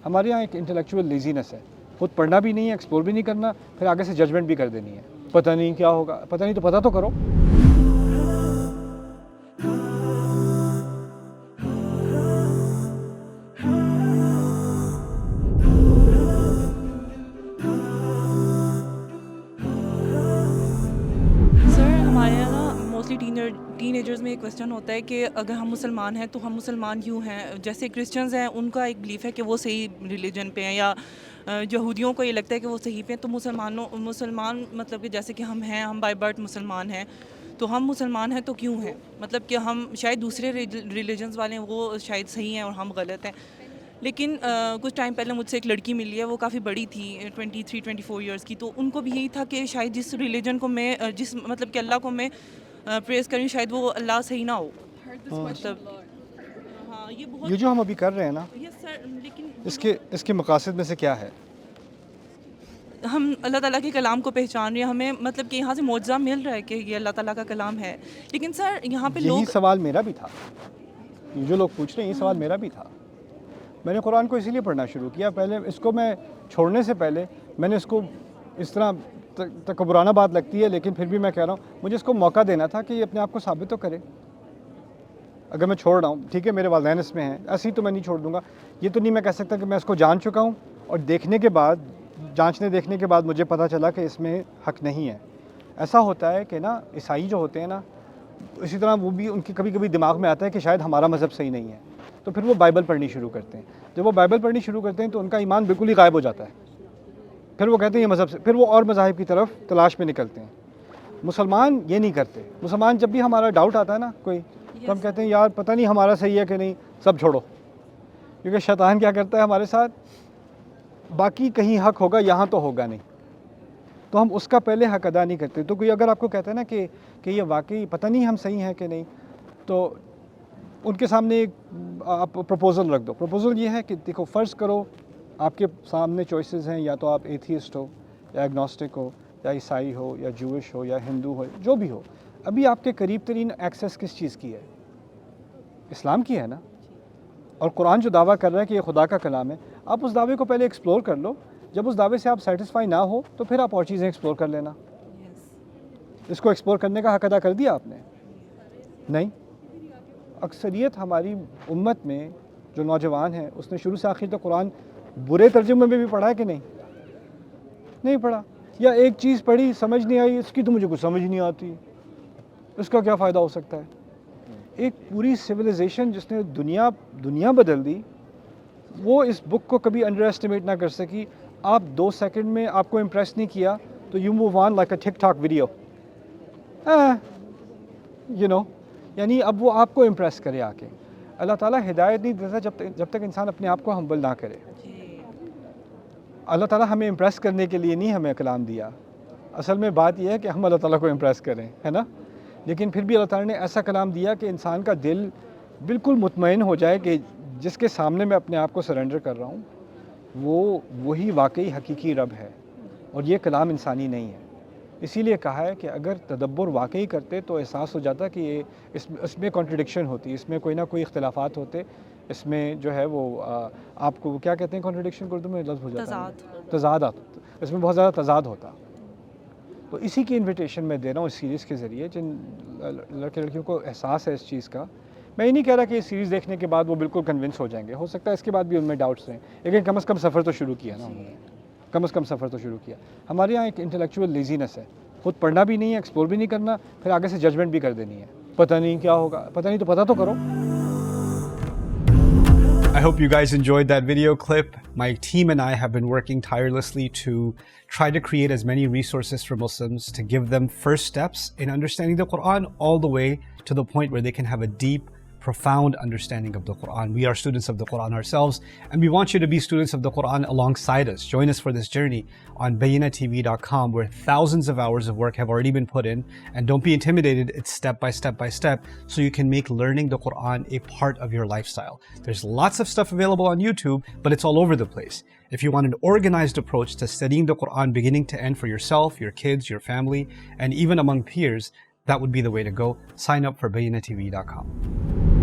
ہمارے یہاں ایک انٹلیکچوئل لیزینس ہے, خود پڑھنا بھی نہیں ہے, ایکسپلور بھی نہیں کرنا, پھر آگے سے ججمنٹ بھی کر دینی ہے. پتہ نہیں کیا ہوگا, پتہ نہیں تو پتہ تو کرو. ٹین ایجرز میں ایک کویسچن ہوتا ہے کہ اگر ہم مسلمان ہیں تو ہم مسلمان کیوں ہیں. جیسے کرسچنز ہیں, ان کا ایک بلیف ہے کہ وہ صحیح ریلیجن پہ ہیں, یا یہودیوں کو یہ لگتا ہے کہ وہ صحیح پہ ہیں. تو مسلمان مطلب کہ جیسے کہ ہم ہیں, ہم بائی برتھ مسلمان ہیں, تو ہم مسلمان ہیں تو کیوں ہیں؟ مطلب کہ ہم شاید دوسرے ریلیجنز والے ہیں وہ شاید صحیح ہیں اور ہم غلط ہیں. لیکن کچھ ٹائم پہلے مجھ سے ایک لڑکی ملی ہے, وہ کافی بڑی تھی, 23-24 ایئرس کی. تو ان کو بھی یہی تھا کہ شاید جس ریلیجن کو میں مطلب کہ اللہ کو میں پریز کریں, شاید وہ اللہ صحیح نہ ہو. مطلب ہاں یہ جو ہم ابھی کر رہے ہیں نا, لیکن اس کے مقاصد میں سے کیا ہے؟ ہم اللہ تعالیٰ کے کلام کو پہچان رہے ہیں, ہمیں مطلب کہ یہاں سے معجزہ مل رہا ہے کہ یہ اللہ تعالیٰ کا کلام ہے. لیکن سر یہاں پہ یہی سوال میرا بھی تھا, یہ جو لوگ پوچھ رہے ہیں یہ سوال میرا بھی تھا. میں نے قرآن کو اسی لیے پڑھنا شروع کیا. پہلے اس کو میں چھوڑنے سے پہلے میں نے اس کو اس طرح تکبرانہ بات لگتی ہے, لیکن پھر بھی میں کہہ رہا ہوں مجھے اس کو موقع دینا تھا کہ یہ اپنے آپ کو ثابت تو کرے. اگر میں چھوڑ رہا ہوں, ٹھیک ہے میرے والدین اس میں ہیں, ایسے ہی تو میں نہیں چھوڑ دوں گا. یہ تو نہیں میں کہہ سکتا کہ میں اس کو جان چکا ہوں اور دیکھنے کے بعد, جانچنے دیکھنے کے بعد مجھے پتہ چلا کہ اس میں حق نہیں ہے. ایسا ہوتا ہے کہ نا عیسائی جو ہوتے ہیں نا, اسی طرح وہ بھی ان کے کبھی کبھی دماغ میں آتا ہے کہ شاید ہمارا مذہب صحیح نہیں ہے, تو پھر وہ بائبل پڑھنی شروع کرتے ہیں. جب وہ بائبل پڑھنی شروع کرتے ہیں تو ان کا ایمان بالکل ہی غائب ہو جاتا ہے. پھر وہ کہتے ہیں یہ مذہب سے, پھر وہ اور مذاہب کی طرف تلاش میں نکلتے ہیں. مسلمان یہ نہیں کرتے. مسلمان جب بھی ہمارا ڈاؤٹ آتا ہے نا کوئی, تو ہم کہتے ہیں یار پتہ نہیں ہمارا صحیح ہے کہ نہیں, سب چھوڑو. کیونکہ شیطان کیا کرتا ہے ہمارے ساتھ, باقی کہیں حق ہوگا, یہاں تو ہوگا نہیں, تو ہم اس کا پہلے حق ادا نہیں کرتے. تو کوئی اگر آپ کو کہتا ہے نا کہ یہ واقعی پتہ نہیں ہم صحیح ہیں کہ نہیں, تو ان کے سامنے ایک آپ پروپوزل رکھ دو. پروپوزل یہ ہے کہ دیکھو فرض کرو آپ کے سامنے چوائسز ہیں, یا تو آپ ایتھیسٹ ہو, یا ایگنوسٹک ہو, یا عیسائی ہو, یا جوش ہو, یا ہندو ہو, جو بھی ہو. ابھی آپ کے قریب ترین ایکسیس کس چیز کی ہے؟ اسلام کی ہے نا. اور قرآن جو دعویٰ کر رہا ہے کہ یہ خدا کا کلام ہے, آپ اس دعوے کو پہلے ایکسپلور کر لو. جب اس دعوے سے آپ سیٹسفائی نہ ہو تو پھر آپ اور چیزیں ایکسپلور کر لینا. اس کو ایکسپلور کرنے کا حق ادا کر دیا آپ نے؟ نہیں. اکثریت ہماری امت میں جو نوجوان ہیں, اس نے شروع سے آخر تک قرآن برے ترجمے میں بھی پڑھا ہے کہ نہیں پڑھا. یا ایک چیز پڑھی سمجھ نہیں آئی, اس کی تو مجھے کچھ سمجھ نہیں آتی, اس کا کیا فائدہ ہو سکتا ہے. ایک پوری سویلائزیشن جس نے دنیا بدل دی, وہ اس بک کو کبھی انڈر ایسٹیمیٹ نہ کر سکی. آپ 2 سیکنڈ میں آپ کو امپریس نہیں کیا تو you move on like a TikTok video, یعنی اب وہ آپ کو امپریس کرے آ کے. اللہ تعالیٰ ہدایت نہیں دیتا جب تک انسان اپنے آپ کو ہمبل نہ کرے. اللہ تعالیٰ ہمیں امپریس کرنے کے لیے نہیں ہمیں کلام دیا. اصل میں بات یہ ہے کہ ہم اللہ تعالیٰ کو امپریس کریں, ہے نا. لیکن پھر بھی اللہ تعالیٰ نے ایسا کلام دیا کہ انسان کا دل بالکل مطمئن ہو جائے کہ جس کے سامنے میں اپنے آپ کو سرنڈر کر رہا ہوں وہی واقعی حقیقی رب ہے, اور یہ کلام انسانی نہیں ہے. اسی لیے کہا ہے کہ اگر تدبر واقعی کرتے تو احساس ہو جاتا کہ یہ اس میں کنٹرڈکشن ہوتی, اس میں کوئی نہ کوئی اختلافات ہوتے, اس میں جو ہے وہ آپ کو کیا کہتے ہیں کنٹرڈکشن کو اردو میں لفظ ہو جاتا ہے تضاد, اس میں بہت زیادہ تضاد ہوتا. تو اسی کی انویٹیشن میں دے رہا ہوں اس سیریز کے ذریعے. جن لڑکے لڑکیوں کو احساس ہے اس چیز کا, میں یہ نہیں کہہ رہا کہ یہ سیریز دیکھنے کے بعد وہ بالکل کنونس ہو جائیں گے, ہو سکتا ہے اس کے بعد بھی ان میں ڈاؤٹس ہیں, لیکن کم از کم سفر تو شروع کیا نا انہوں نے, کم از کم سفر تو شروع کیا. ہمارے یہاں ایک انٹلیکچوئل لیزینس ہے, خود پڑھنا بھی نہیں ہے, ایکسپلور بھی نہیں کرنا, پھر آگے سے ججمنٹ بھی کر دینی ہے. پتہ نہیں کیا ہوگا, پتہ نہیں تو پتہ تو کرو. I hope you guys enjoyed that video clip. My team and I have been working tirelessly to try to create as many resources for Muslims to give them first steps in understanding the Quran, all the way to the point where they can have a deep, profound understanding of the Quran. We are students of the Quran ourselves, and we want you to be students of the Quran alongside us. Join us for this journey on BayyinahTV.com, where thousands of hours of work have already been put in. And don't be intimidated, it's step by step by step, so you can make learning the Quran a part of your lifestyle. There's lots of stuff available on YouTube, but it's all over the place. If you want an organized approach to studying the Quran beginning to end for yourself, your kids, your family, and even among peers, that would be the way to go. Sign up for BayyinahTV.com.